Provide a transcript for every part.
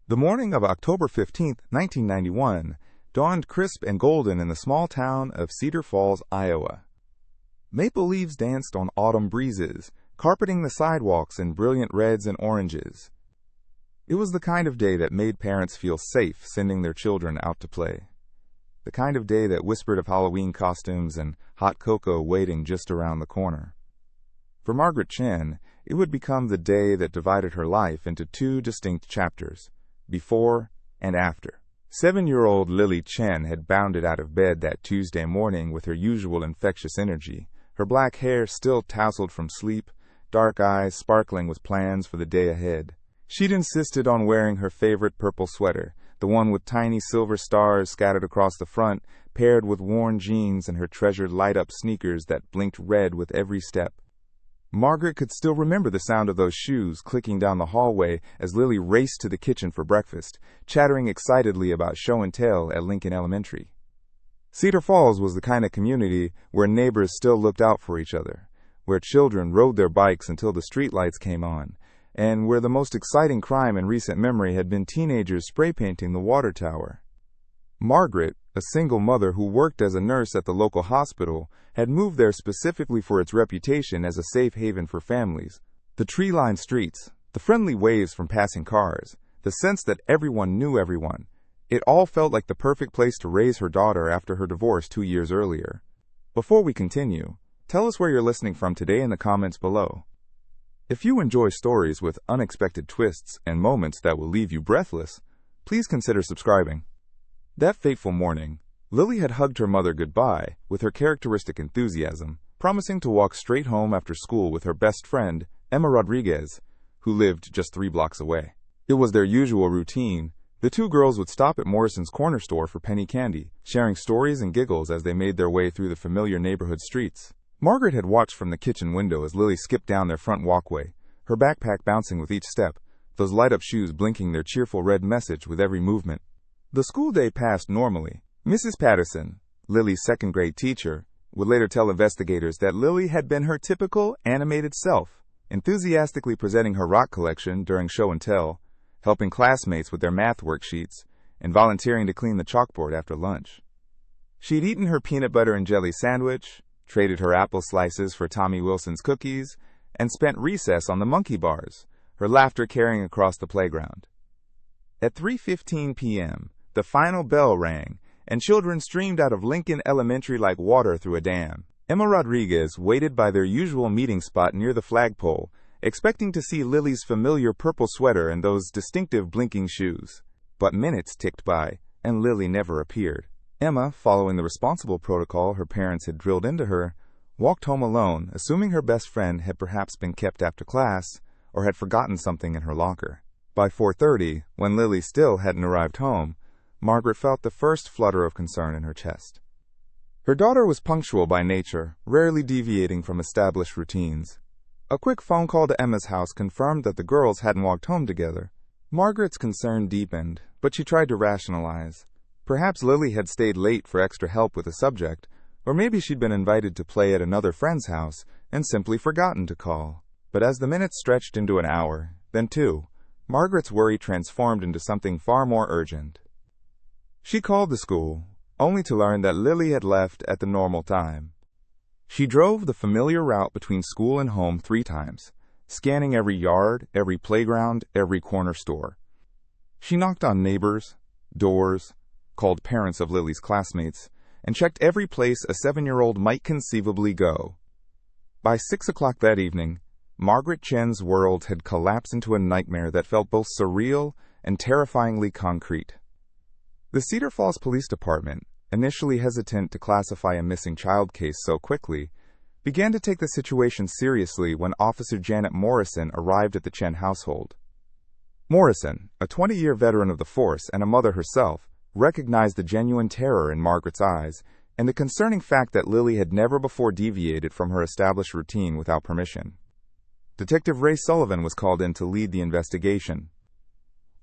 The morning of October 15, 1991, dawned crisp and golden in the small town of Cedar Falls, Iowa. Maple leaves danced on autumn breezes, carpeting the sidewalks in brilliant reds and oranges. It was the kind of day that made parents feel safe sending their children out to play. The kind of day that whispered of Halloween costumes and hot cocoa waiting just around the corner. For Margaret Chen, it would become the day that divided her life into two distinct chapters, before and after. 7-year-old Lily Chen had bounded out of bed that Tuesday morning with her usual infectious energy, her black hair still tousled from sleep, dark eyes sparkling with plans for the day ahead. She'd insisted on wearing her favorite purple sweater, the one with tiny silver stars scattered across the front, paired with worn jeans and her treasured light-up sneakers that blinked red with every step. Margaret could still remember the sound of those shoes clicking down the hallway as Lily raced to the kitchen for breakfast, chattering excitedly about show and tell at Lincoln Elementary. Cedar Falls was the kind of community where neighbors still looked out for each other, where children rode their bikes until the streetlights came on, and where the most exciting crime in recent memory had been teenagers spray painting the water tower. Margaret, a single mother who worked as a nurse at the local hospital, had moved there specifically for its reputation as a safe haven for families. The tree-lined streets, the friendly waves from passing cars, the sense that everyone knew everyone, it all felt like the perfect place to raise her daughter after her divorce 2 years earlier. Before we continue, tell us where you're listening from today in the comments below. If you enjoy stories with unexpected twists and moments that will leave you breathless, please consider subscribing. That fateful morning, Lily had hugged her mother goodbye with her characteristic enthusiasm, promising to walk straight home after school with her best friend, Emma Rodriguez, who lived just 3 blocks away. It was their usual routine. The two girls would stop at Morrison's corner store for penny candy, sharing stories and giggles as they made their way through the familiar neighborhood streets. Margaret had watched from the kitchen window as Lily skipped down their front walkway, her backpack bouncing with each step, those light-up shoes blinking their cheerful red message with every movement. The school day passed normally. Mrs. Patterson, Lily's second-grade teacher, would later tell investigators that Lily had been her typical animated self, enthusiastically presenting her rock collection during show and tell, helping classmates with their math worksheets, and volunteering to clean the chalkboard after lunch. She'd eaten her peanut butter and jelly sandwich, traded her apple slices for Tommy Wilson's cookies, and spent recess on the monkey bars, her laughter carrying across the playground. At 3:15 p.m., the final bell rang, and children streamed out of Lincoln Elementary like water through a dam. Emma Rodriguez waited by their usual meeting spot near the flagpole, expecting to see Lily's familiar purple sweater and those distinctive blinking shoes. But minutes ticked by, and Lily never appeared. Emma, following the responsible protocol her parents had drilled into her, walked home alone, assuming her best friend had perhaps been kept after class or had forgotten something in her locker. By 4:30, when Lily still hadn't arrived home, Margaret felt the first flutter of concern in her chest. Her daughter was punctual by nature, rarely deviating from established routines. A quick phone call to Emma's house confirmed that the girls hadn't walked home together. Margaret's concern deepened, but she tried to rationalize. Perhaps Lily had stayed late for extra help with a subject, or maybe she'd been invited to play at another friend's house and simply forgotten to call. But as the minutes stretched into an hour, then 2, Margaret's worry transformed into something far more urgent. She called the school, only to learn that Lily had left at the normal time. She drove the familiar route between school and home 3 times, scanning every yard, every playground, every corner store. She knocked on neighbors, doors, called parents of Lily's classmates, and checked every place a 7-year-old might conceivably go. By 6 o'clock that evening, Margaret Chen's world had collapsed into a nightmare that felt both surreal and terrifyingly concrete. The Cedar Falls Police Department, initially hesitant to classify a missing child case so quickly, began to take the situation seriously when Officer Janet Morrison arrived at the Chen household. Morrison, a 20-year veteran of the force and a mother herself, recognized the genuine terror in Margaret's eyes and the concerning fact that Lily had never before deviated from her established routine without permission. Detective Ray Sullivan was called in to lead the investigation.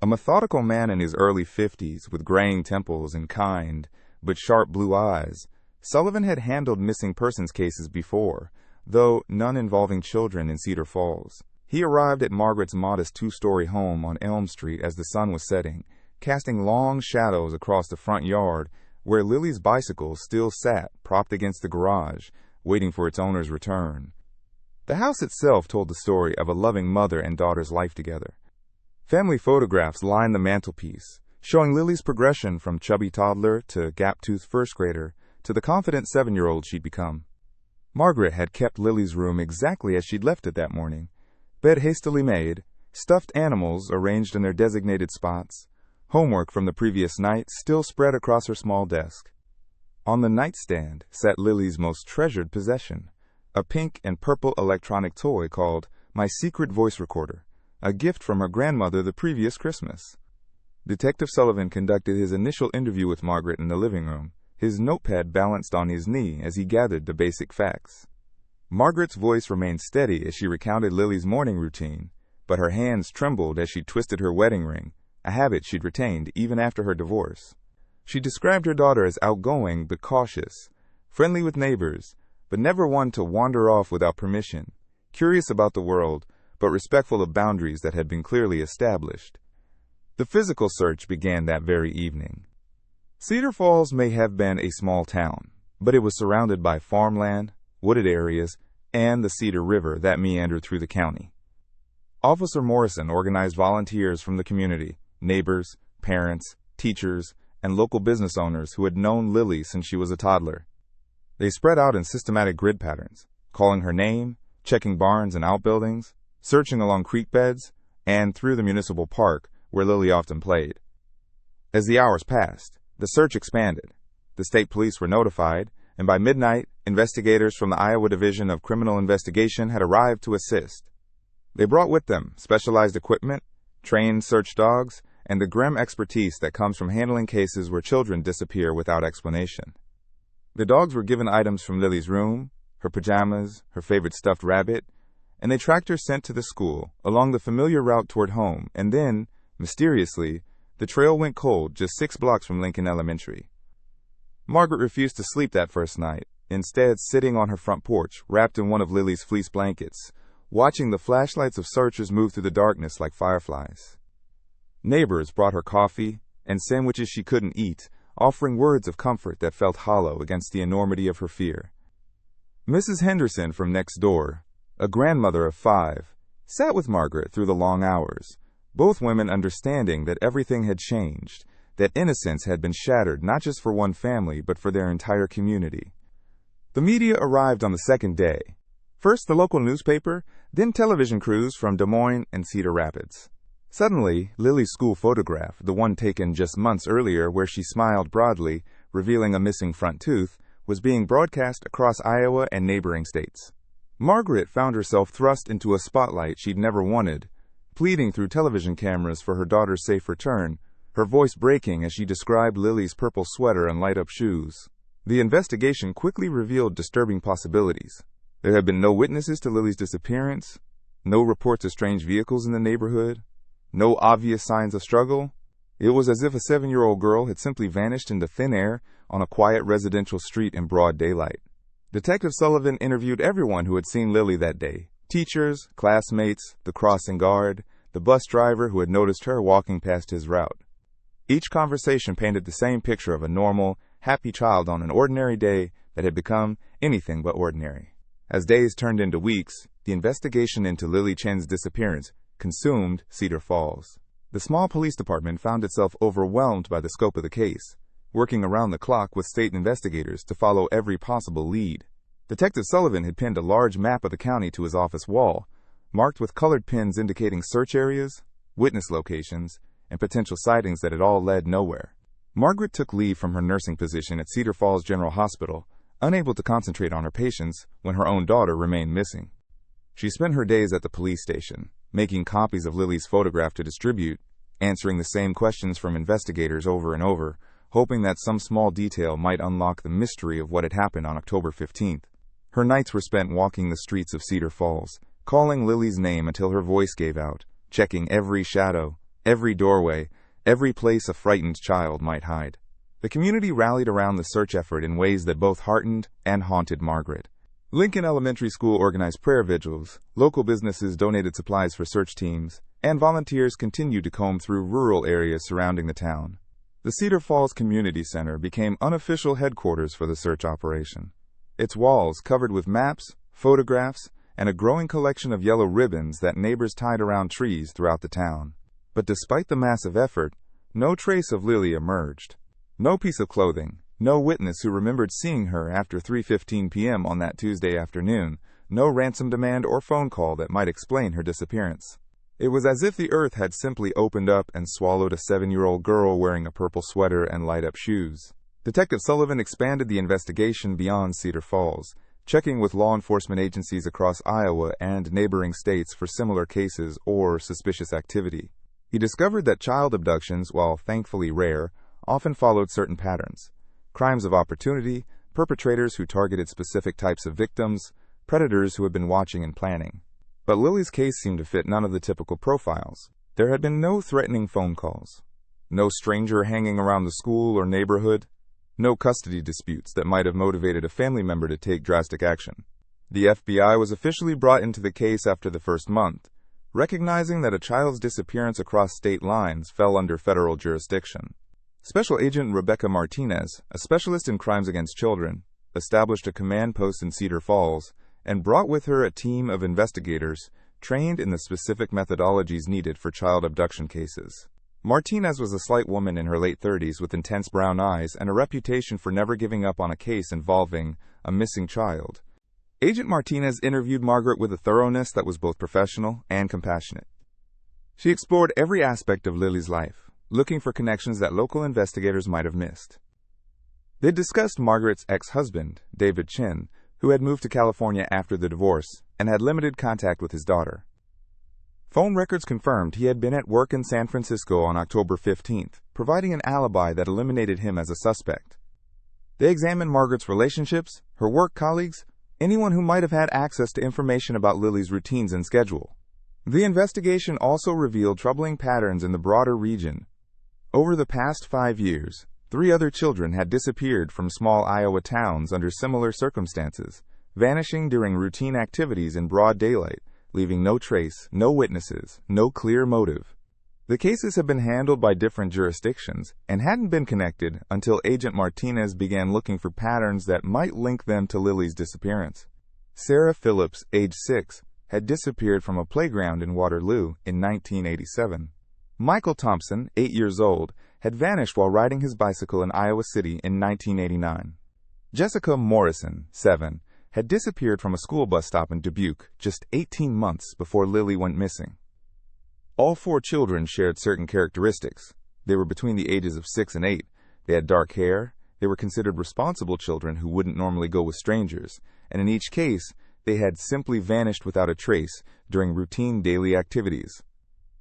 A methodical man in his early 50s with graying temples and kind, but sharp blue eyes, Sullivan had handled missing persons cases before, though none involving children in Cedar Falls. He arrived at Margaret's modest two-story home on Elm Street as the sun was setting, casting long shadows across the front yard where Lily's bicycle still sat propped against the garage, waiting for its owner's return. The house itself told the story of a loving mother and daughter's life together. Family photographs lined the mantelpiece, showing Lily's progression from chubby toddler to gap-toothed first grader to the confident 7-year-old she'd become. Margaret had kept Lily's room exactly as she'd left it that morning. Bed hastily made, stuffed animals arranged in their designated spots, homework from the previous night still spread across her small desk. On the nightstand sat Lily's most treasured possession, a pink and purple electronic toy called My Secret Voice Recorder, a gift from her grandmother the previous Christmas. Detective Sullivan conducted his initial interview with Margaret in the living room, his notepad balanced on his knee as he gathered the basic facts. Margaret's voice remained steady as she recounted Lily's morning routine, but her hands trembled as she twisted her wedding ring, a habit she'd retained even after her divorce. She described her daughter as outgoing but cautious, friendly with neighbors, but never one to wander off without permission, curious about the world, but respectful of boundaries that had been clearly established. The physical search began that very evening. Cedar Falls may have been a small town, but it was surrounded by farmland, wooded areas, and the Cedar River that meandered through the county. Officer Morrison organized volunteers from the community, neighbors, parents, teachers, and local business owners who had known Lily since she was a toddler. They spread out in systematic grid patterns, calling her name, checking barns and outbuildings, searching along creek beds, and through the municipal park where Lily often played. As the hours passed, the search expanded. The state police were notified, and by midnight, investigators from the Iowa Division of Criminal Investigation had arrived to assist. They brought with them specialized equipment, trained search dogs, and the grim expertise that comes from handling cases where children disappear without explanation. The dogs were given items from Lily's room, her pajamas, her favorite stuffed rabbit, and they tracked her scent to the school, along the familiar route toward home, and then, mysteriously, the trail went cold just 6 blocks from Lincoln Elementary. Margaret refused to sleep that first night, instead sitting on her front porch, wrapped in one of Lily's fleece blankets, watching the flashlights of searchers move through the darkness like fireflies. Neighbors brought her coffee and sandwiches she couldn't eat, offering words of comfort that felt hollow against the enormity of her fear. Mrs. Henderson from next door, a grandmother of 5, sat with Margaret through the long hours, both women understanding that everything had changed, that innocence had been shattered not just for one family but for their entire community. The media arrived on the second day. First the local newspaper, then television crews from Des Moines and Cedar Rapids. Suddenly, Lily's school photograph, the one taken just months earlier where she smiled broadly, revealing a missing front tooth, was being broadcast across Iowa and neighboring states. Margaret found herself thrust into a spotlight she'd never wanted, pleading through television cameras for her daughter's safe return, her voice breaking as she described Lily's purple sweater and light-up shoes. The investigation quickly revealed disturbing possibilities. There had been no witnesses to Lily's disappearance, no reports of strange vehicles in the neighborhood, no obvious signs of struggle. It was as if a 7-year-old girl had simply vanished into thin air on a quiet residential street in broad daylight. Detective Sullivan interviewed everyone who had seen Lily that day. Teachers, classmates, the crossing guard, the bus driver who had noticed her walking past his route. Each conversation painted the same picture of a normal, happy child on an ordinary day that had become anything but ordinary. As days turned into weeks, the investigation into Lily Chen's disappearance consumed Cedar Falls. The small police department found itself overwhelmed by the scope of the case, working around the clock with state investigators to follow every possible lead. Detective Sullivan had pinned a large map of the county to his office wall, marked with colored pins indicating search areas, witness locations, and potential sightings that had all led nowhere. Margaret took leave from her nursing position at Cedar Falls General Hospital, unable to concentrate on her patients when her own daughter remained missing. She spent her days at the police station, making copies of Lily's photograph to distribute, answering the same questions from investigators over and over, hoping that some small detail might unlock the mystery of what had happened on October 15th. Her nights were spent walking the streets of Cedar Falls, calling Lily's name until her voice gave out, checking every shadow, every doorway, every place a frightened child might hide. The community rallied around the search effort in ways that both heartened and haunted Margaret. Lincoln Elementary School organized prayer vigils, local businesses donated supplies for search teams, and volunteers continued to comb through rural areas surrounding the town. The Cedar Falls Community Center became unofficial headquarters for the search operation. Its walls covered with maps, photographs, and a growing collection of yellow ribbons that neighbors tied around trees throughout the town. But despite the massive effort, no trace of Lily emerged. No piece of clothing, no witness who remembered seeing her after 3:15 p.m. on that Tuesday afternoon, no ransom demand or phone call that might explain her disappearance. It was as if the earth had simply opened up and swallowed a 7-year-old girl wearing a purple sweater and light-up shoes. Detective Sullivan expanded the investigation beyond Cedar Falls, checking with law enforcement agencies across Iowa and neighboring states for similar cases or suspicious activity. He discovered that child abductions, while thankfully rare, often followed certain patterns. Crimes of opportunity, perpetrators who targeted specific types of victims, predators who had been watching and planning. But Lily's case seemed to fit none of the typical profiles. There had been no threatening phone calls, no stranger hanging around the school or neighborhood, no custody disputes that might have motivated a family member to take drastic action. The FBI was officially brought into the case after the first month, recognizing that a child's disappearance across state lines fell under federal jurisdiction. Special Agent Rebecca Martinez, a specialist in crimes against children, established a command post in Cedar Falls and brought with her a team of investigators trained in the specific methodologies needed for child abduction cases. Martinez was a slight woman in her late 30s with intense brown eyes and a reputation for never giving up on a case involving a missing child. Agent Martinez interviewed Margaret with a thoroughness that was both professional and compassionate. She explored every aspect of Lily's life, looking for connections that local investigators might have missed. They discussed Margaret's ex-husband, David Chen, who had moved to California after the divorce and had limited contact with his daughter. Phone records confirmed he had been at work in San Francisco on October 15th, providing an alibi that eliminated him as a suspect. They examined Margaret's relationships, her work colleagues, anyone who might have had access to information about Lily's routines and schedule. The investigation also revealed troubling patterns in the broader region. Over the past 5 years, 3 other children had disappeared from small Iowa towns under similar circumstances, vanishing during routine activities in broad daylight, leaving no trace, no witnesses, no clear motive. The cases had been handled by different jurisdictions and hadn't been connected until Agent Martinez began looking for patterns that might link them to Lily's disappearance. Sarah Phillips, age 6, had disappeared from a playground in Waterloo in 1987. Michael Thompson, 8 years old, had vanished while riding his bicycle in Iowa City in 1989. Jessica Morrison, 7, had disappeared from a school bus stop in Dubuque just 18 months before Lily went missing. All 4 children shared certain characteristics. They were between the ages of 6 and 8. They had dark hair. They were considered responsible children who wouldn't normally go with strangers. And in each case, they had simply vanished without a trace during routine daily activities.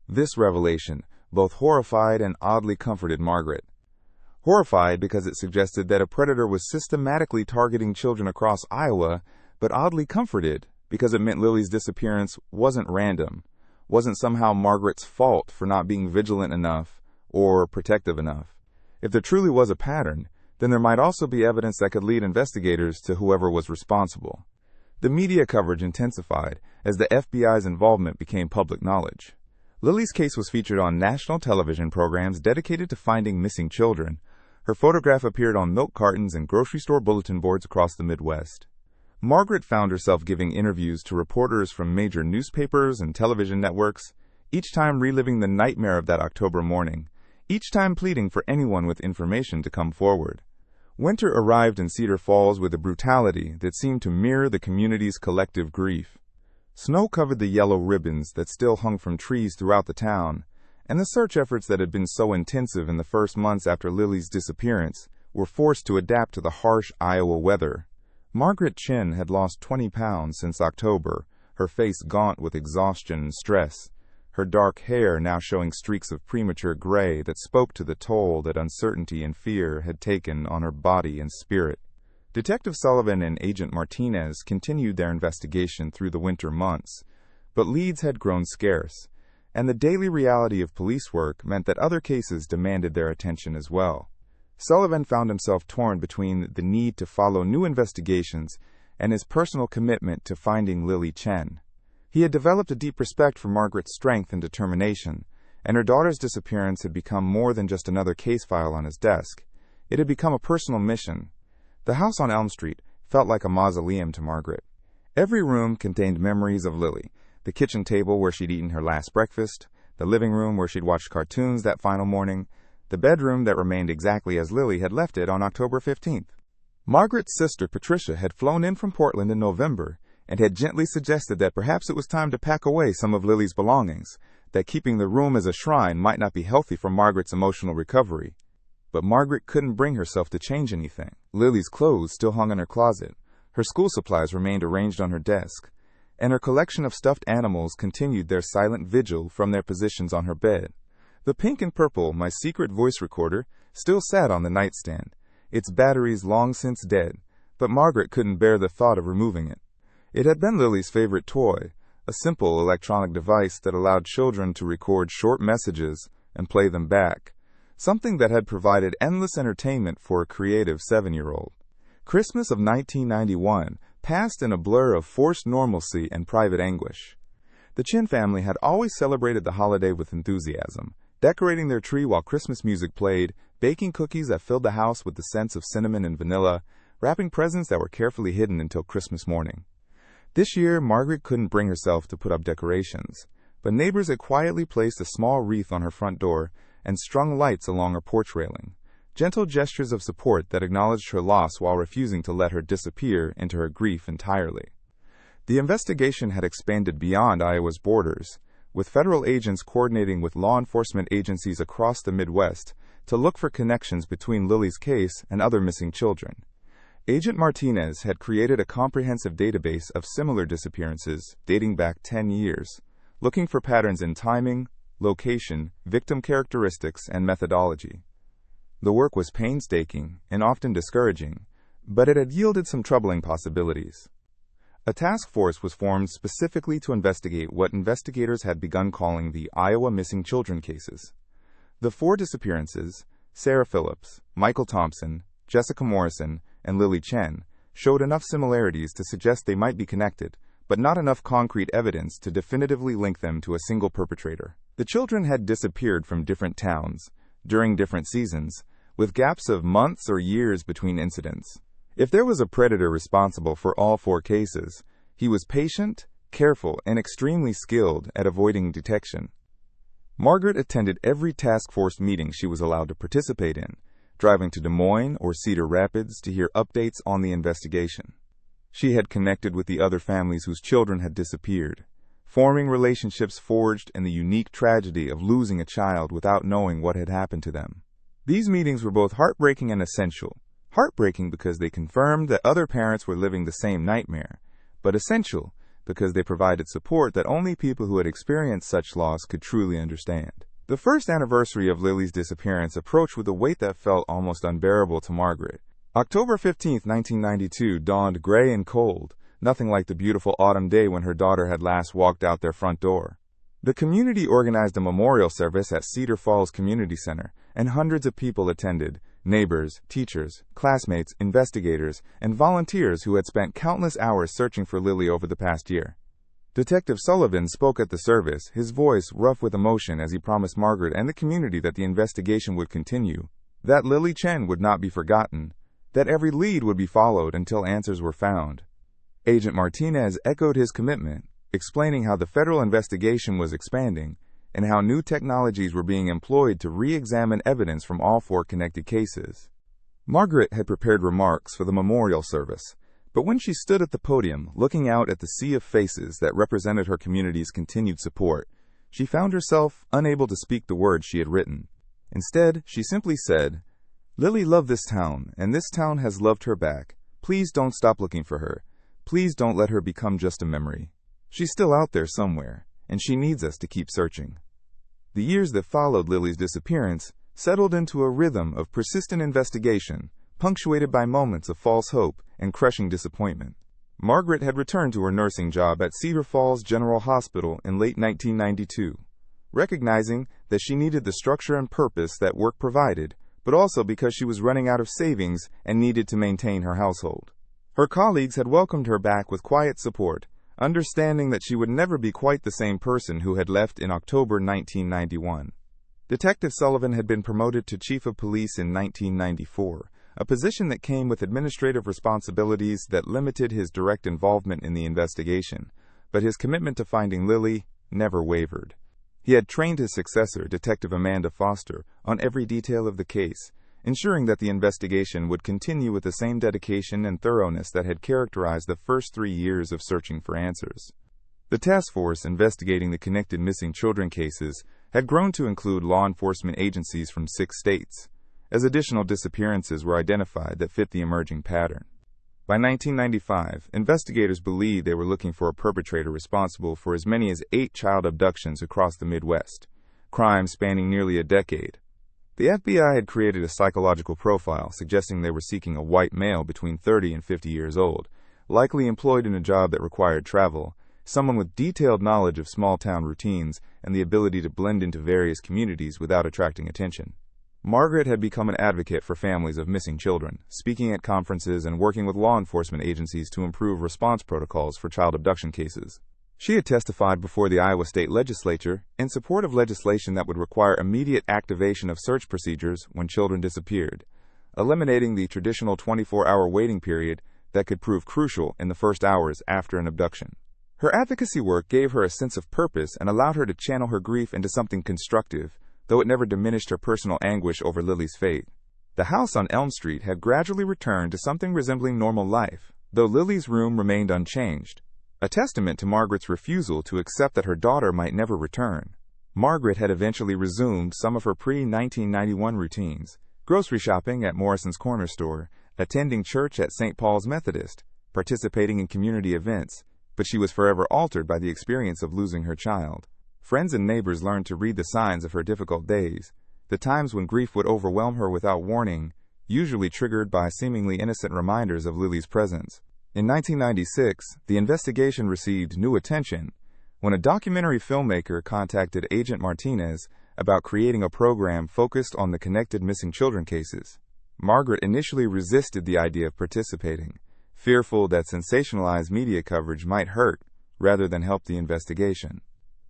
This revelation both horrified and oddly comforted Margaret. Horrified because it suggested that a predator was systematically targeting children across Iowa, but oddly comforted because it meant Lily's disappearance wasn't random, wasn't somehow Margaret's fault for not being vigilant enough or protective enough. If there truly was a pattern, then there might also be evidence that could lead investigators to whoever was responsible. The media coverage intensified as the FBI's involvement became public knowledge. Lily's case was featured on national television programs dedicated to finding missing children. Her photograph appeared on milk cartons and grocery store bulletin boards across the Midwest. Margaret found herself giving interviews to reporters from major newspapers and television networks, each time reliving the nightmare of that October morning, each time pleading for anyone with information to come forward. Winter arrived in Cedar Falls with a brutality that seemed to mirror the community's collective grief. Snow covered the yellow ribbons that still hung from trees throughout the town, and the search efforts that had been so intensive in the first months after Lily's disappearance were forced to adapt to the harsh Iowa weather. Margaret Chen had lost 20 pounds since October, her face gaunt with exhaustion and stress, her dark hair now showing streaks of premature gray that spoke to the toll that uncertainty and fear had taken on her body and spirit. Detective Sullivan and Agent Martinez continued their investigation through the winter months, but leads had grown scarce, and the daily reality of police work meant that other cases demanded their attention as well. Sullivan found himself torn between the need to follow new investigations and his personal commitment to finding Lily Chen. He had developed a deep respect for Margaret's strength and determination, and her daughter's disappearance had become more than just another case file on his desk. It had become a personal mission. The house on Elm Street felt like a mausoleum to Margaret. Every room contained memories of Lily: the kitchen table where she'd eaten her last breakfast, the living room where she'd watched cartoons that final morning, the bedroom that remained exactly as Lily had left it on October 15th. Margaret's sister Patricia had flown in from Portland in November and had gently suggested that perhaps it was time to pack away some of Lily's belongings, that keeping the room as a shrine might not be healthy for Margaret's emotional recovery. But Margaret couldn't bring herself to change anything. Lily's clothes still hung in her closet, her school supplies remained arranged on her desk, and her collection of stuffed animals continued their silent vigil from their positions on her bed. The pink and purple My Secret voice recorder still sat on the nightstand, its batteries long since dead, but Margaret couldn't bear the thought of removing it. It had been Lily's favorite toy, a simple electronic device that allowed children to record short messages and play them back, something that had provided endless entertainment for a creative 7-year-old. Christmas of 1991 passed in a blur of forced normalcy and private anguish. The Chen family had always celebrated the holiday with enthusiasm, decorating their tree while Christmas music played, baking cookies that filled the house with the scents of cinnamon and vanilla, wrapping presents that were carefully hidden until Christmas morning. This year, Margaret couldn't bring herself to put up decorations, but neighbors had quietly placed a small wreath on her front door and strung lights along her porch railing, gentle gestures of support that acknowledged her loss while refusing to let her disappear into her grief entirely. The investigation had expanded beyond Iowa's borders, with federal agents coordinating with law enforcement agencies across the Midwest to look for connections between Lily's case and other missing children. Agent Martinez had created a comprehensive database of similar disappearances dating back 10 years, looking for patterns in timing, location, victim characteristics, and methodology. The work was painstaking and often discouraging, but it had yielded some troubling possibilities. A task force was formed specifically to investigate what investigators had begun calling the Iowa missing children cases. The 4 disappearances, Sarah Phillips, Michael Thompson, Jessica Morrison, and Lily Chen, showed enough similarities to suggest they might be connected, but not enough concrete evidence to definitively link them to a single perpetrator. The children had disappeared from different towns, during different seasons, with gaps of months or years between incidents. If there was a predator responsible for all 4 cases, he was patient, careful, and extremely skilled at avoiding detection. Margaret attended every task force meeting she was allowed to participate in, driving to Des Moines or Cedar Rapids to hear updates on the investigation. She had connected with the other families whose children had disappeared, forming relationships forged in the unique tragedy of losing a child without knowing what had happened to them. These meetings were both heartbreaking and essential. Heartbreaking because they confirmed that other parents were living the same nightmare, but essential because they provided support that only people who had experienced such loss could truly understand. The first anniversary of Lily's disappearance approached with a weight that felt almost unbearable to Margaret. October 15, 1992 dawned gray and cold, nothing like the beautiful autumn day when her daughter had last walked out their front door. The community organized a memorial service at Cedar Falls Community Center, and hundreds of people attended: neighbors, teachers, classmates, investigators, and volunteers who had spent countless hours searching for Lily over the past year. Detective Sullivan spoke at the service, his voice rough with emotion as he promised Margaret and the community that the investigation would continue, that Lily Chen would not be forgotten, that every lead would be followed until answers were found. Agent Martinez echoed his commitment, explaining how the federal investigation was expanding and how new technologies were being employed to re-examine evidence from all 4 connected cases. Margaret had prepared remarks for the memorial service, but when she stood at the podium, looking out at the sea of faces that represented her community's continued support, she found herself unable to speak the words she had written. Instead, she simply said, "Lily loved this town, and this town has loved her back. Please don't stop looking for her. Please don't let her become just a memory. She's still out there somewhere, and she needs us to keep searching." The years that followed Lily's disappearance settled into a rhythm of persistent investigation, punctuated by moments of false hope and crushing disappointment. Margaret had returned to her nursing job at Cedar Falls General Hospital in late 1992, recognizing that she needed the structure and purpose that work provided, but also because she was running out of savings and needed to maintain her household. Her colleagues had welcomed her back with quiet support, understanding that she would never be quite the same person who had left in October 1991. Detective Sullivan had been promoted to Chief of Police in 1994, a position that came with administrative responsibilities that limited his direct involvement in the investigation, but his commitment to finding Lily never wavered. He had trained his successor, Detective Amanda Foster, on every detail of the case, ensuring that the investigation would continue with the same dedication and thoroughness that had characterized the first 3 years of searching for answers. The task force investigating the connected missing children cases had grown to include law enforcement agencies from 6 states, as additional disappearances were identified that fit the emerging pattern. By 1995, investigators believed they were looking for a perpetrator responsible for as many as 8 child abductions across the Midwest, crimes spanning nearly a decade. The FBI had created a psychological profile suggesting they were seeking a white male between 30 and 50 years old, likely employed in a job that required travel, someone with detailed knowledge of small-town routines and the ability to blend into various communities without attracting attention. Margaret had become an advocate for families of missing children, speaking at conferences and working with law enforcement agencies to improve response protocols for child abduction cases. She had testified before the Iowa State Legislature in support of legislation that would require immediate activation of search procedures when children disappeared, eliminating the traditional 24-hour waiting period that could prove crucial in the first hours after an abduction. Her advocacy work gave her a sense of purpose and allowed her to channel her grief into something constructive, though it never diminished her personal anguish over Lily's fate. The house on Elm Street had gradually returned to something resembling normal life, though Lily's room remained unchanged, a testament to Margaret's refusal to accept that her daughter might never return. Margaret had eventually resumed some of her pre-1991 routines, grocery shopping at Morrison's Corner Store, attending church at St. Paul's Methodist, participating in community events, but she was forever altered by the experience of losing her child. Friends and neighbors learned to read the signs of her difficult days, the times when grief would overwhelm her without warning, usually triggered by seemingly innocent reminders of Lily's presence. In 1996, the investigation received new attention when a documentary filmmaker contacted Agent Martinez about creating a program focused on the connected missing children cases. Margaret initially resisted the idea of participating, fearful that sensationalized media coverage might hurt rather than help the investigation.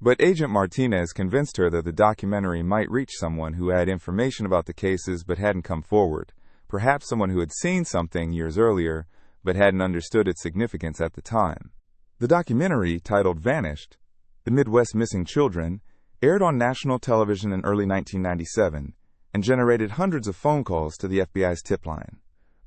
But Agent Martinez convinced her that the documentary might reach someone who had information about the cases but hadn't come forward, perhaps someone who had seen something years earlier but hadn't understood its significance at the time. The documentary, titled Vanished: The Midwest Missing Children, aired on national television in early 1997 and generated hundreds of phone calls to the FBI's tip line.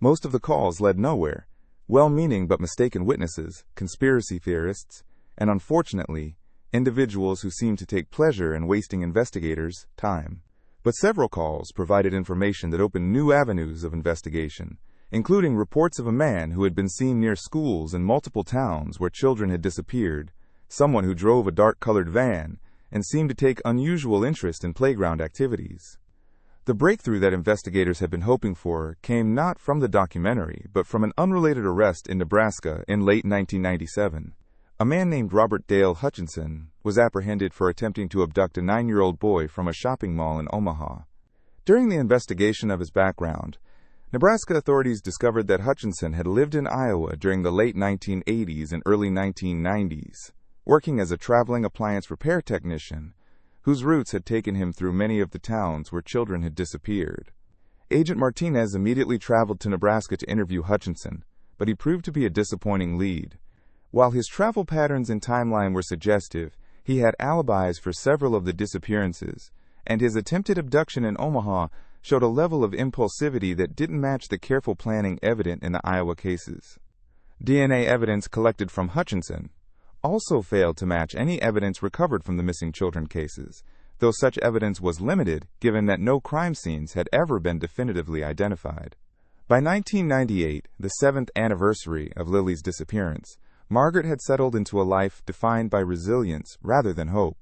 Most of the calls led nowhere. Well-meaning but mistaken witnesses, conspiracy theorists, and unfortunately, individuals who seemed to take pleasure in wasting investigators' time. But several calls provided information that opened new avenues of investigation, including reports of a man who had been seen near schools in multiple towns where children had disappeared, someone who drove a dark-colored van, and seemed to take unusual interest in playground activities. The breakthrough that investigators had been hoping for came not from the documentary, but from an unrelated arrest in Nebraska in late 1997. A man named Robert Dale Hutchinson was apprehended for attempting to abduct a 9-year-old boy from a shopping mall in Omaha. During the investigation of his background, Nebraska authorities discovered that Hutchinson had lived in Iowa during the late 1980s and early 1990s, working as a traveling appliance repair technician, whose roots had taken him through many of the towns where children had disappeared. Agent Martinez immediately traveled to Nebraska to interview Hutchinson, but he proved to be a disappointing lead. While his travel patterns and timeline were suggestive, he had alibis for several of the disappearances, and his attempted abduction in Omaha showed a level of impulsivity that didn't match the careful planning evident in the Iowa cases. DNA evidence collected from Hutchinson also failed to match any evidence recovered from the missing children cases, though such evidence was limited given that no crime scenes had ever been definitively identified. By 1998, the 7th anniversary of Lily's disappearance, Margaret had settled into a life defined by resilience rather than hope.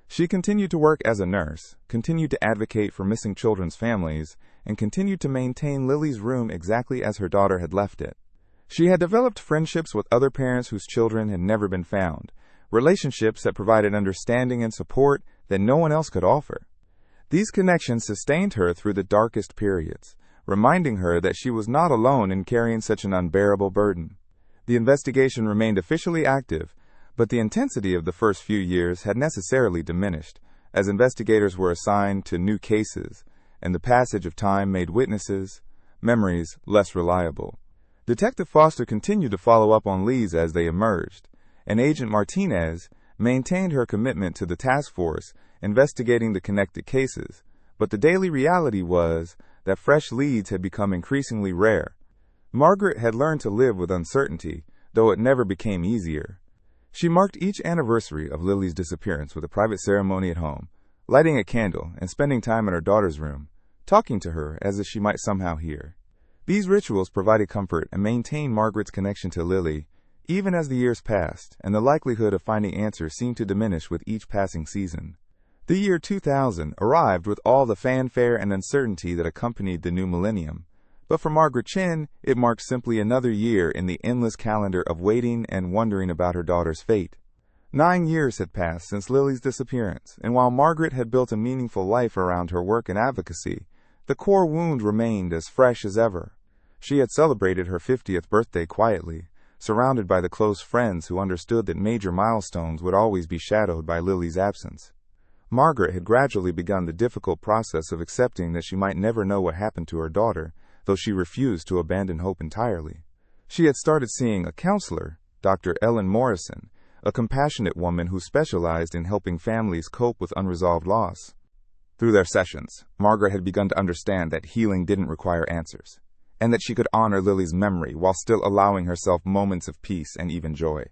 She continued to work as a nurse, continued to advocate for missing children's families, and continued to maintain Lily's room exactly as her daughter had left it. She had developed friendships with other parents whose children had never been found, relationships that provided understanding and support that no one else could offer. These connections sustained her through the darkest periods, reminding her that she was not alone in carrying such an unbearable burden. The investigation remained officially active, but the intensity of the first few years had necessarily diminished, as investigators were assigned to new cases, and the passage of time made witnesses' memories less reliable. Detective Foster continued to follow up on leads as they emerged, and Agent Martinez maintained her commitment to the task force investigating the connected cases, but the daily reality was that fresh leads had become increasingly rare. Margaret had learned to live with uncertainty, though it never became easier. She marked each anniversary of Lily's disappearance with a private ceremony at home, lighting a candle and spending time in her daughter's room, talking to her as if she might somehow hear. These rituals provided comfort and maintained Margaret's connection to Lily, even as the years passed, and the likelihood of finding answers seemed to diminish with each passing season. The year 2000 arrived with all the fanfare and uncertainty that accompanied the new millennium, but for Margaret Chen, it marked simply another year in the endless calendar of waiting and wondering about her daughter's fate. 9 years had passed since Lily's disappearance, and while Margaret had built a meaningful life around her work and advocacy, the core wound remained as fresh as ever. She had celebrated her 50th birthday quietly, surrounded by the close friends who understood that major milestones would always be shadowed by Lily's absence. Margaret had gradually begun the difficult process of accepting that she might never know what happened to her daughter, though she refused to abandon hope entirely. She had started seeing a counselor, Dr. Ellen Morrison, a compassionate woman who specialized in helping families cope with unresolved loss. Through their sessions, Margaret had begun to understand that healing didn't require answers, and that she could honor Lily's memory while still allowing herself moments of peace and even joy.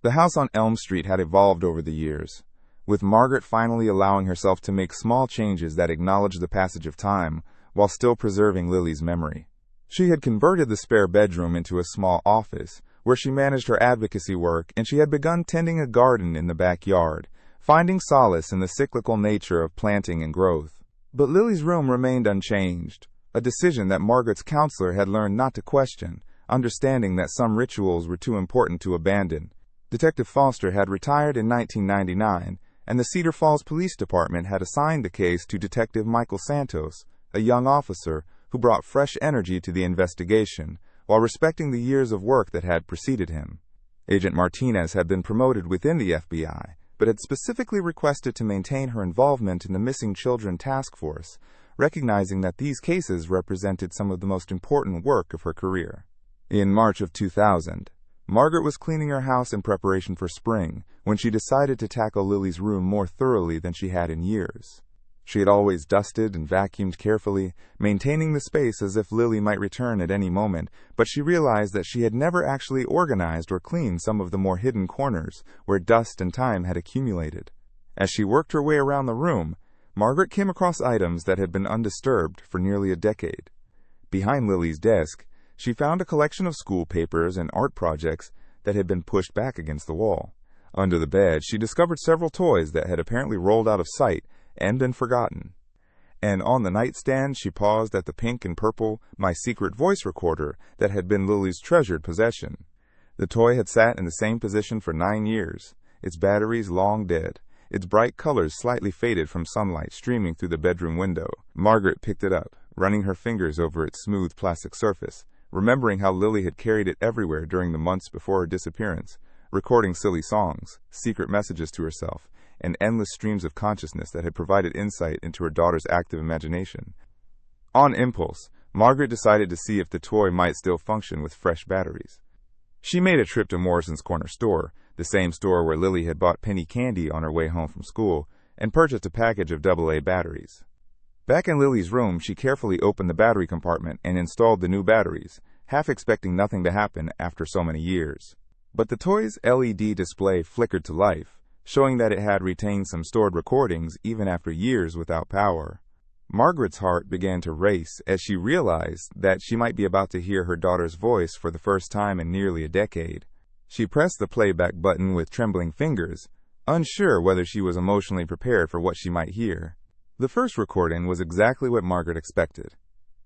The house on Elm Street had evolved over the years, with Margaret finally allowing herself to make small changes that acknowledged the passage of time while still preserving Lily's memory. She had converted the spare bedroom into a small office, where she managed her advocacy work, and she had begun tending a garden in the backyard, finding solace in the cyclical nature of planting and growth. But Lily's room remained unchanged, a decision that Margaret's counselor had learned not to question, understanding that some rituals were too important to abandon. Detective Foster had retired in 1999, and the Cedar Falls Police Department had assigned the case to Detective Michael Santos, a young officer who brought fresh energy to the investigation, while respecting the years of work that had preceded him. Agent Martinez had been promoted within the FBI, but had specifically requested to maintain her involvement in the Missing Children Task Force, recognizing that these cases represented some of the most important work of her career. In March of 2000, Margaret was cleaning her house in preparation for spring when she decided to tackle Lily's room more thoroughly than she had in years. She had always dusted and vacuumed carefully, maintaining the space as if Lily might return at any moment, but she realized that she had never actually organized or cleaned some of the more hidden corners where dust and time had accumulated. As she worked her way around the room, Margaret came across items that had been undisturbed for nearly a decade. Behind Lily's desk, she found a collection of school papers and art projects that had been pushed back against the wall. Under the bed, she discovered several toys that had apparently rolled out of sight and been forgotten. And on the nightstand, she paused at the pink and purple My Secret Voice recorder that had been Lily's treasured possession. The toy had sat in the same position for 9 years, its batteries long dead, its bright colors slightly faded from sunlight streaming through the bedroom window. Margaret picked it up, running her fingers over its smooth plastic surface, remembering how Lily had carried it everywhere during the months before her disappearance, recording silly songs, secret messages to herself, and endless streams of consciousness that had provided insight into her daughter's active imagination. On impulse, Margaret decided to see if the toy might still function with fresh batteries. She made a trip to Morrison's Corner store, the same store where Lily had bought penny candy on her way home from school, and purchased a package of AA batteries. Back in Lily's room, she carefully opened the battery compartment and installed the new batteries, half expecting nothing to happen after so many years. But the toy's LED display flickered to life, showing that it had retained some stored recordings even after years without power. Margaret's heart began to race as she realized that she might be about to hear her daughter's voice for the first time in nearly a decade. She pressed the playback button with trembling fingers, unsure whether she was emotionally prepared for what she might hear. The first recording was exactly what Margaret expected.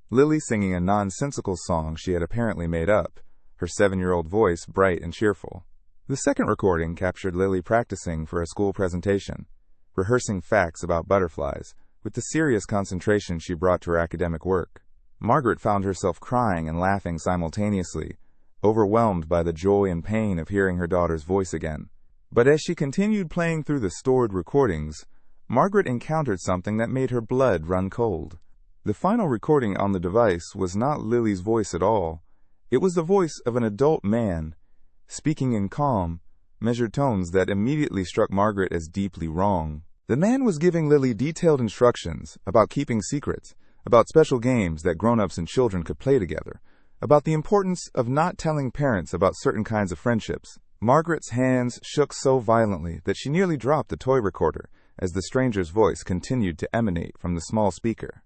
Lily singing a nonsensical song she had apparently made up, her 7-year-old voice bright and cheerful. The second recording captured Lily practicing for a school presentation, rehearsing facts about butterflies, with the serious concentration she brought to her academic work. Margaret found herself crying and laughing simultaneously, overwhelmed by the joy and pain of hearing her daughter's voice again. But as she continued playing through the stored recordings, Margaret encountered something that made her blood run cold. The final recording on the device was not Lily's voice at all. It was the voice of an adult man, speaking in calm, measured tones that immediately struck Margaret as deeply wrong. The man was giving Lily detailed instructions about keeping secrets, about special games that grown-ups and children could play together, about the importance of not telling parents about certain kinds of friendships. Margaret's hands shook so violently that she nearly dropped the toy recorder as the stranger's voice continued to emanate from the small speaker.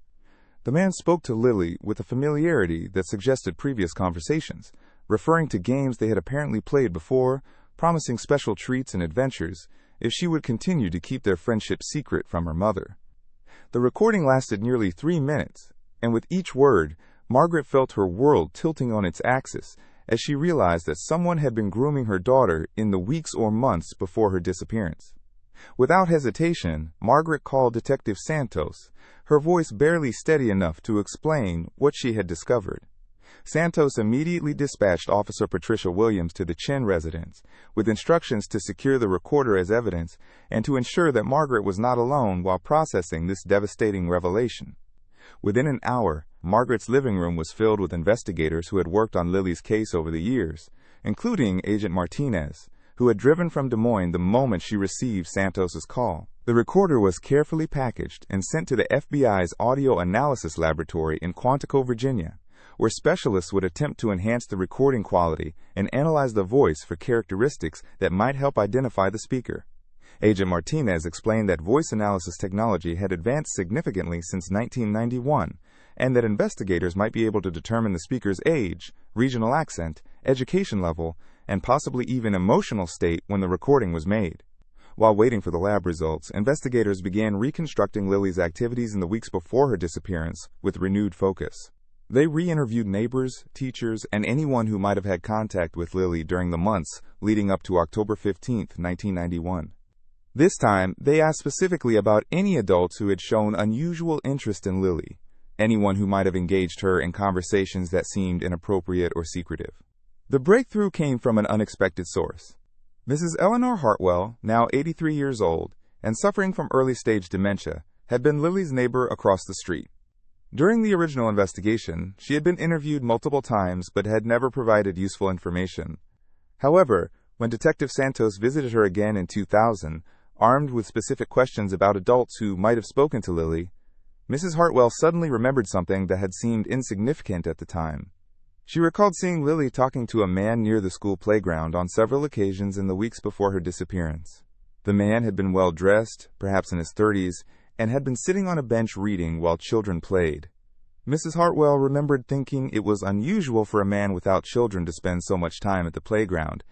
The man spoke to Lily with a familiarity that suggested previous conversations, referring to games they had apparently played before, promising special treats and adventures if she would continue to keep their friendship secret from her mother. The recording lasted nearly 3 minutes, and with each word, Margaret felt her world tilting on its axis as she realized that someone had been grooming her daughter in the weeks or months before her disappearance. Without hesitation, Margaret called Detective Santos, her voice barely steady enough to explain what she had discovered. Santos immediately dispatched Officer Patricia Williams to the Chen residence, with instructions to secure the recorder as evidence and to ensure that Margaret was not alone while processing this devastating revelation. Within an hour, Margaret's living room was filled with investigators who had worked on Lily's case over the years, including Agent Martinez, who had driven from Des Moines the moment she received Santos's call. The recorder was carefully packaged and sent to the FBI's Audio Analysis Laboratory in Quantico, Virginia, where specialists would attempt to enhance the recording quality and analyze the voice for characteristics that might help identify the speaker. Agent Martinez explained that voice analysis technology had advanced significantly since 1991, and that investigators might be able to determine the speaker's age, regional accent, education level, and possibly even emotional state when the recording was made. While waiting for the lab results, investigators began reconstructing Lily's activities in the weeks before her disappearance with renewed focus. They re-interviewed neighbors, teachers, and anyone who might have had contact with Lily during the months leading up to October 15, 1991. This time, they asked specifically about any adults who had shown unusual interest in Lily, anyone who might have engaged her in conversations that seemed inappropriate or secretive. The breakthrough came from an unexpected source. Mrs. Eleanor Hartwell, now 83 years old and suffering from early-stage dementia, had been Lily's neighbor across the street. During the original investigation, she had been interviewed multiple times but had never provided useful information. However, when Detective Santos visited her again in 2000, armed with specific questions about adults who might have spoken to Lily, Mrs. Hartwell suddenly remembered something that had seemed insignificant at the time. She recalled seeing Lily talking to a man near the school playground on several occasions in the weeks before her disappearance. The man had been well-dressed, perhaps in his 30s, and had been sitting on a bench reading while children played. Mrs. Hartwell remembered thinking it was unusual for a man without children to spend so much time at the playground,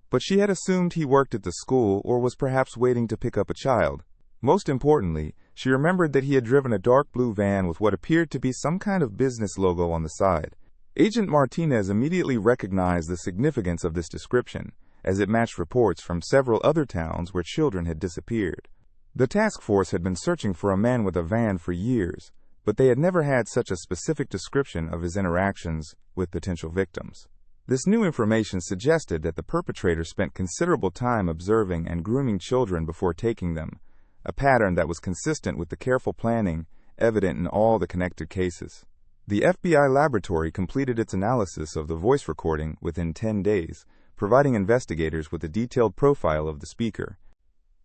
but she had assumed he worked at the school or was perhaps waiting to pick up a child. Most importantly, she remembered that he had driven a dark blue van with what appeared to be some kind of business logo on the side. Agent Martinez immediately recognized the significance of this description, as it matched reports from several other towns where children had disappeared. The task force had been searching for a man with a van for years, but they had never had such a specific description of his interactions with potential victims. This new information suggested that the perpetrator spent considerable time observing and grooming children before taking them, a pattern that was consistent with the careful planning evident in all the connected cases. The FBI laboratory completed its analysis of the voice recording within 10 days, providing investigators with a detailed profile of the speaker.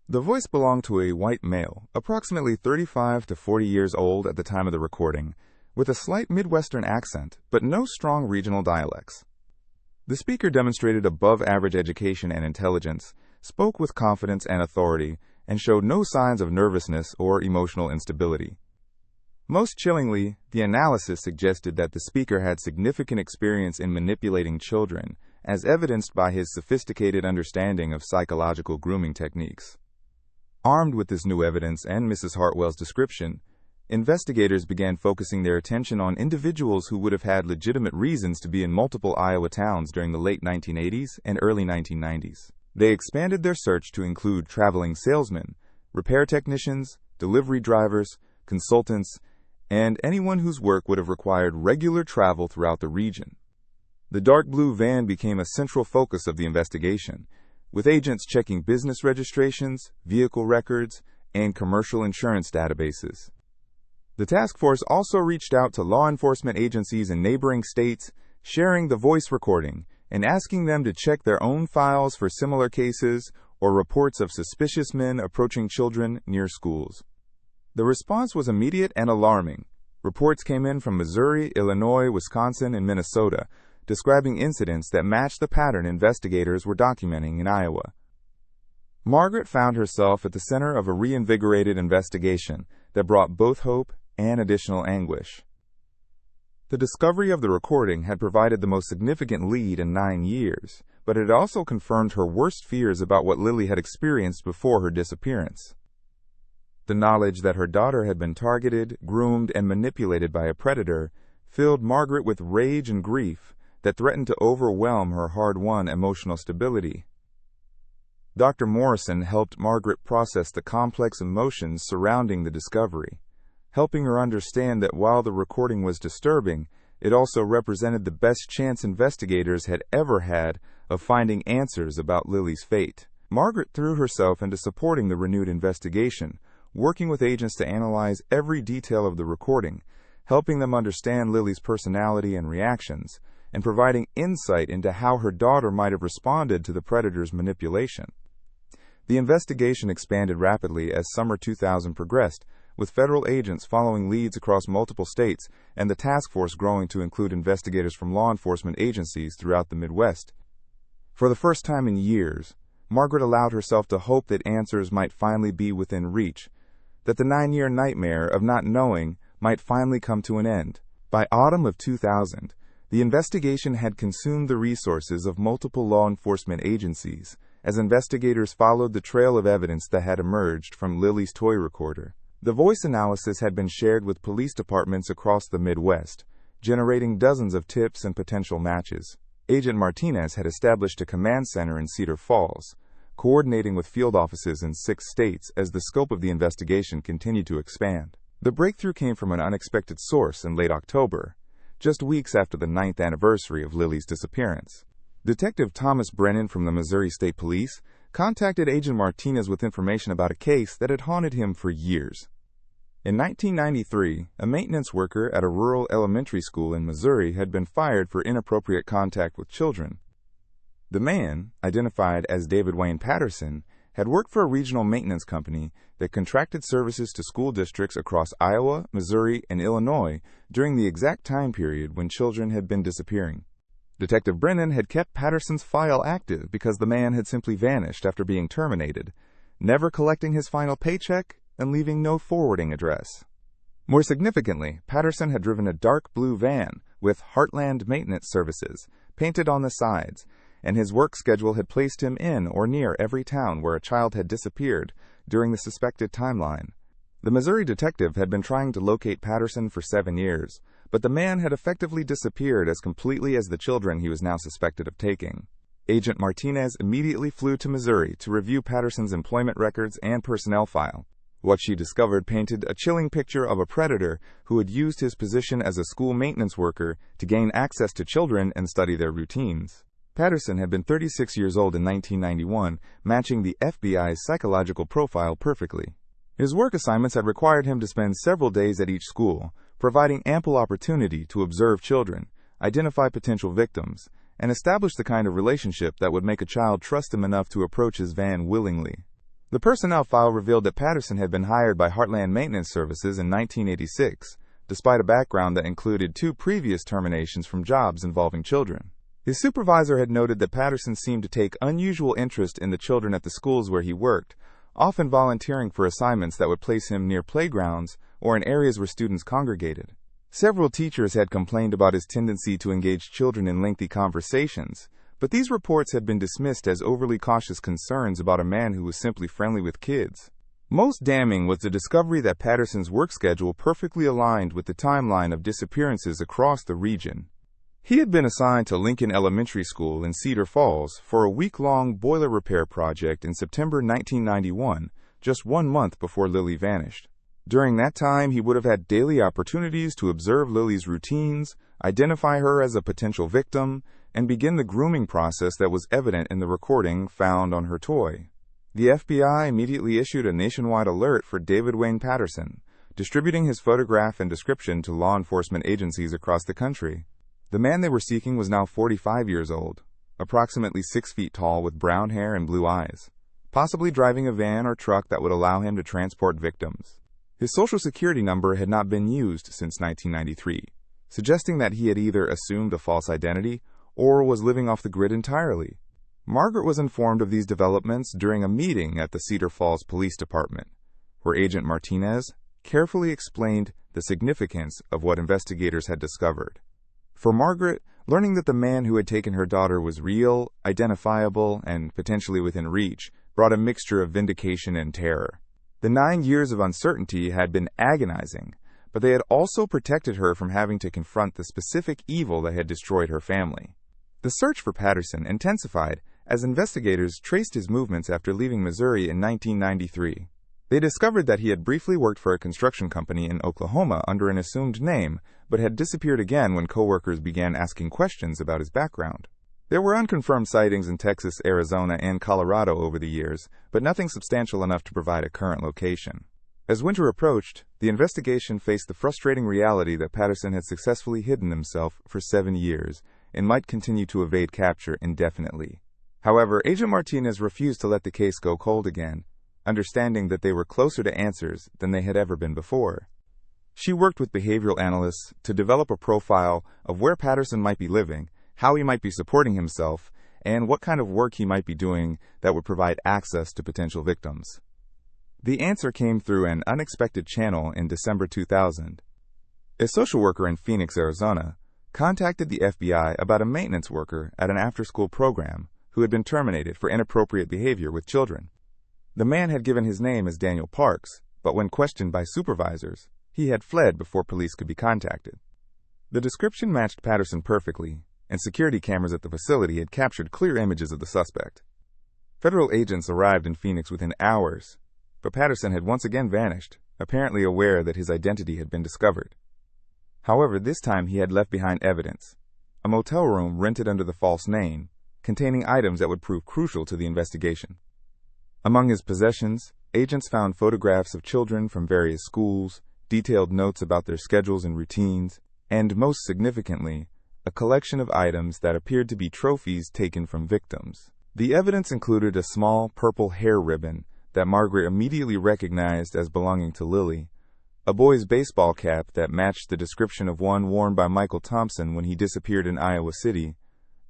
The voice belonged to a white male, approximately 35 to 40 years old at the time of the recording, with a slight Midwestern accent, but no strong regional dialects. The speaker demonstrated above-average education and intelligence, spoke with confidence and authority, and showed no signs of nervousness or emotional instability. Most chillingly, the analysis suggested that the speaker had significant experience in manipulating children, as evidenced by his sophisticated understanding of psychological grooming techniques. Armed with this new evidence and Mrs. Hartwell's description, investigators began focusing their attention on individuals who would have had legitimate reasons to be in multiple Iowa towns during the late 1980s and early 1990s. They expanded their search to include traveling salesmen, repair technicians, delivery drivers, consultants, and anyone whose work would have required regular travel throughout the region. The dark blue van became a central focus of the investigation, with agents checking business registrations, vehicle records, and commercial insurance databases. The task force also reached out to law enforcement agencies in neighboring states, sharing the voice recording and asking them to check their own files for similar cases or reports of suspicious men approaching children near schools. The response was immediate and alarming. Reports came in from Missouri, Illinois, Wisconsin, and Minnesota, describing incidents that matched the pattern investigators were documenting in Iowa. Margaret found herself at the center of a reinvigorated investigation that brought both hope and additional anguish. The discovery of the recording had provided the most significant lead in 9 years, but it also confirmed her worst fears about what Lily had experienced before her disappearance. The knowledge that her daughter had been targeted, groomed, and manipulated by a predator filled Margaret with rage and grief that threatened to overwhelm her hard-won emotional stability. Dr. Morrison helped Margaret process the complex emotions surrounding the discovery, helping her understand that while the recording was disturbing, it also represented the best chance investigators had ever had of finding answers about Lily's fate. Margaret threw herself into supporting the renewed investigation, working with agents to analyze every detail of the recording, helping them understand Lily's personality and reactions, and providing insight into how her daughter might have responded to the predator's manipulation. The investigation expanded rapidly as summer 2000 progressed, with federal agents following leads across multiple states and the task force growing to include investigators from law enforcement agencies throughout the Midwest. For the first time in years, Margaret allowed herself to hope that answers might finally be within reach, that the 9-year nightmare of not knowing might finally come to an end. By autumn of 2000, the investigation had consumed the resources of multiple law enforcement agencies as investigators followed the trail of evidence that had emerged from Lily's toy recorder. The voice analysis had been shared with police departments across the Midwest, generating dozens of tips and potential matches. Agent Martinez had established a command center in Cedar Falls, coordinating with field offices in 6 states as the scope of the investigation continued to expand. The breakthrough came from an unexpected source in late October, just weeks after the 9th anniversary of Lily's disappearance. Detective Thomas Brennan from the Missouri State Police contacted Agent Martinez with information about a case that had haunted him for years. In 1993, a maintenance worker at a rural elementary school in Missouri had been fired for inappropriate contact with children. The man, identified as David Wayne Patterson, had worked for a regional maintenance company that contracted services to school districts across Iowa, Missouri, and Illinois during the exact time period when children had been disappearing. Detective Brennan had kept Patterson's file active because the man had simply vanished after being terminated, never collecting his final paycheck and leaving no forwarding address. More significantly, Patterson had driven a dark blue van with Heartland Maintenance Services painted on the sides, and his work schedule had placed him in or near every town where a child had disappeared during the suspected timeline. The Missouri detective had been trying to locate Patterson for 7 years, but the man had effectively disappeared as completely as the children he was now suspected of taking. Agent Martinez immediately flew to Missouri to review Patterson's employment records and personnel file. What she discovered painted a chilling picture of a predator who had used his position as a school maintenance worker to gain access to children and study their routines. Patterson had been 36 years old in 1991, matching the FBI's psychological profile perfectly. His work assignments had required him to spend several days at each school, providing ample opportunity to observe children, identify potential victims, and establish the kind of relationship that would make a child trust him enough to approach his van willingly. The personnel file revealed that Patterson had been hired by Heartland Maintenance Services in 1986, despite a background that included 2 previous terminations from jobs involving children. His supervisor had noted that Patterson seemed to take unusual interest in the children at the schools where he worked, often volunteering for assignments that would place him near playgrounds or in areas where students congregated. Several teachers had complained about his tendency to engage children in lengthy conversations, but these reports had been dismissed as overly cautious concerns about a man who was simply friendly with kids. Most damning was the discovery that Patterson's work schedule perfectly aligned with the timeline of disappearances across the region. He had been assigned to Lincoln Elementary School in Cedar Falls for a week-long boiler repair project in September 1991, just 1 month before Lily vanished. During that time, he would have had daily opportunities to observe Lily's routines, identify her as a potential victim, and begin the grooming process that was evident in the recording found on her toy. The FBI immediately issued a nationwide alert for David Wayne Patterson, distributing his photograph and description to law enforcement agencies across the country. The man they were seeking was now 45 years old, approximately 6 feet tall with brown hair and blue eyes, possibly driving a van or truck that would allow him to transport victims. His social security number had not been used since 1993, suggesting that he had either assumed a false identity or was living off the grid entirely. Margaret was informed of these developments during a meeting at the Cedar Falls Police Department, where Agent Martinez carefully explained the significance of what investigators had discovered. For Margaret, learning that the man who had taken her daughter was real, identifiable, and potentially within reach brought a mixture of vindication and terror. The 9 years of uncertainty had been agonizing, but they had also protected her from having to confront the specific evil that had destroyed her family. The search for Patterson intensified as investigators traced his movements after leaving Missouri in 1993. They discovered that he had briefly worked for a construction company in Oklahoma under an assumed name, but had disappeared again when coworkers began asking questions about his background. There were unconfirmed sightings in Texas, Arizona, and Colorado over the years, but nothing substantial enough to provide a current location. As winter approached, the investigation faced the frustrating reality that Patterson had successfully hidden himself for 7 years and might continue to evade capture indefinitely. However, Agent Martinez refused to let the case go cold again, understanding that they were closer to answers than they had ever been before. She worked with behavioral analysts to develop a profile of where Patterson might be living, how he might be supporting himself, and what kind of work he might be doing that would provide access to potential victims. The answer came through an unexpected channel in December 2000. A social worker in Phoenix, Arizona, contacted the FBI about a maintenance worker at an after-school program who had been terminated for inappropriate behavior with children. The man had given his name as Daniel Parks, but when questioned by supervisors, he had fled before police could be contacted. The description matched Patterson perfectly, and security cameras at the facility had captured clear images of the suspect. Federal agents arrived in Phoenix within hours, but Patterson had once again vanished, apparently aware that his identity had been discovered. However, this time he had left behind evidence, a motel room rented under the false name, containing items that would prove crucial to the investigation. Among his possessions, agents found photographs of children from various schools, detailed notes about their schedules and routines, and most significantly, a collection of items that appeared to be trophies taken from victims. The evidence included a small purple hair ribbon that Margaret immediately recognized as belonging to Lily, a boy's baseball cap that matched the description of one worn by Michael Thompson when he disappeared in Iowa City,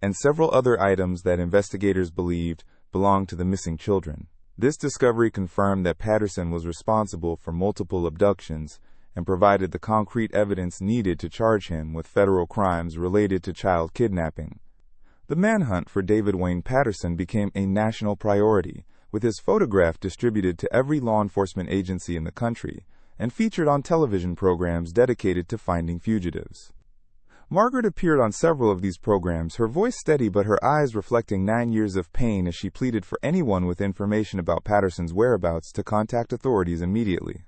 and several other items that investigators believed belonged to the missing children. This discovery confirmed that Patterson was responsible for multiple abductions and provided the concrete evidence needed to charge him with federal crimes related to child kidnapping. The manhunt for David Wayne Patterson became a national priority, with his photograph distributed to every law enforcement agency in the country and featured on television programs dedicated to finding fugitives. Margaret appeared on several of these programs, her voice steady but her eyes reflecting 9 years of pain as she pleaded for anyone with information about Patterson's whereabouts to contact authorities immediately.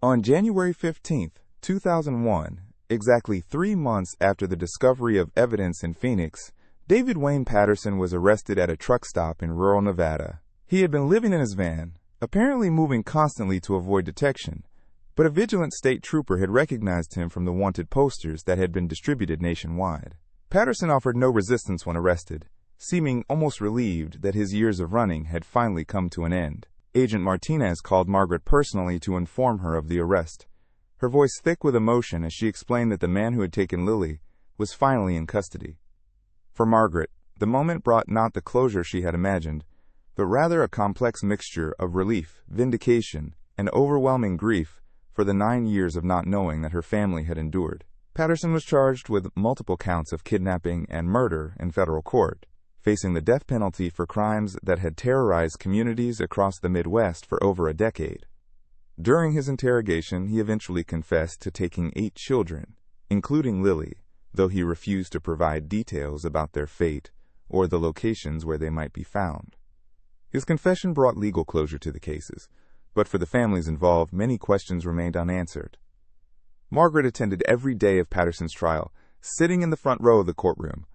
On January 15, 2001, exactly 3 months after the discovery of evidence in Phoenix, David Wayne Patterson was arrested at a truck stop in rural Nevada. He had been living in his van, apparently moving constantly to avoid detection, but a vigilant state trooper had recognized him from the wanted posters that had been distributed nationwide. Patterson offered no resistance when arrested, seeming almost relieved that his years of running had finally come to an end. Agent Martinez called Margaret personally to inform her of the arrest, her voice thick with emotion as she explained that the man who had taken Lily was finally in custody. For Margaret, the moment brought not the closure she had imagined, but rather a complex mixture of relief, vindication, and overwhelming grief for the 9 years of not knowing that her family had endured. Patterson was charged with multiple counts of kidnapping and murder in federal court, facing the death penalty for crimes that had terrorized communities across the Midwest for over a decade. During his interrogation, he eventually confessed to taking 8 children, including Lily, though he refused to provide details about their fate or the locations where they might be found. His confession brought legal closure to the cases, but for the families involved, many questions remained unanswered. Margaret attended every day of Patterson's trial, sitting in the front row of the courtroom,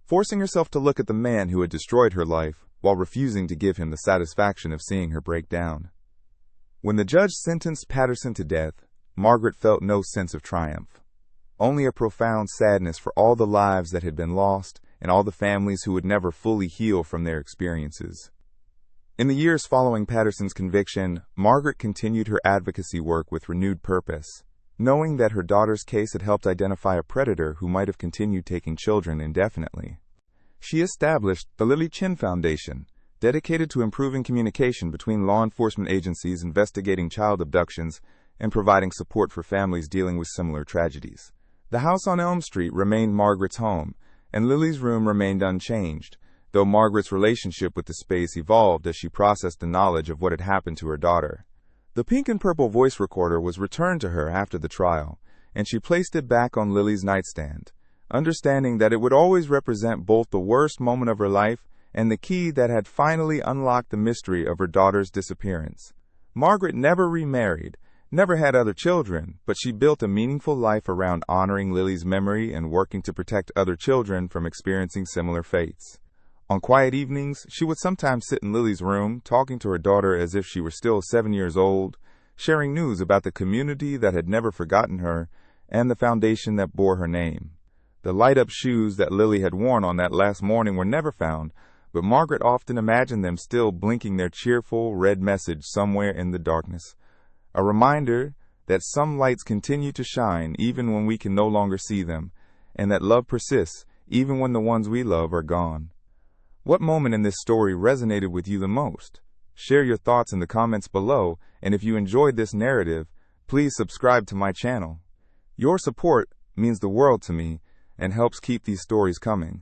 forcing herself to look at the man who had destroyed her life while refusing to give him the satisfaction of seeing her break down. When the judge sentenced Patterson to death, Margaret felt no sense of triumph, only a profound sadness for all the lives that had been lost and all the families who would never fully heal from their experiences. In the years following Patterson's conviction, Margaret continued her advocacy work with renewed purpose, knowing that her daughter's case had helped identify a predator who might have continued taking children indefinitely. She established the Lily Chen Foundation, dedicated to improving communication between law enforcement agencies investigating child abductions and providing support for families dealing with similar tragedies. The house on Elm Street remained Margaret's home, and Lily's room remained unchanged, though Margaret's relationship with the space evolved as she processed the knowledge of what had happened to her daughter. The pink and purple voice recorder was returned to her after the trial, and she placed it back on Lily's nightstand, understanding that it would always represent both the worst moment of her life and the key that had finally unlocked the mystery of her daughter's disappearance. Margaret never remarried, never had other children, but she built a meaningful life around honoring Lily's memory and working to protect other children from experiencing similar fates. On quiet evenings, she would sometimes sit in Lily's room, talking to her daughter as if she were still 7 years old, sharing news about the community that had never forgotten her and the foundation that bore her name. The light-up shoes that Lily had worn on that last morning were never found, but Margaret often imagined them still blinking their cheerful red message somewhere in the darkness. A reminder that some lights continue to shine even when we can no longer see them, and that love persists even when the ones we love are gone. What moment in this story resonated with you the most? Share your thoughts in the comments below, and if you enjoyed this narrative, please subscribe to my channel. Your support means the world to me and helps keep these stories coming.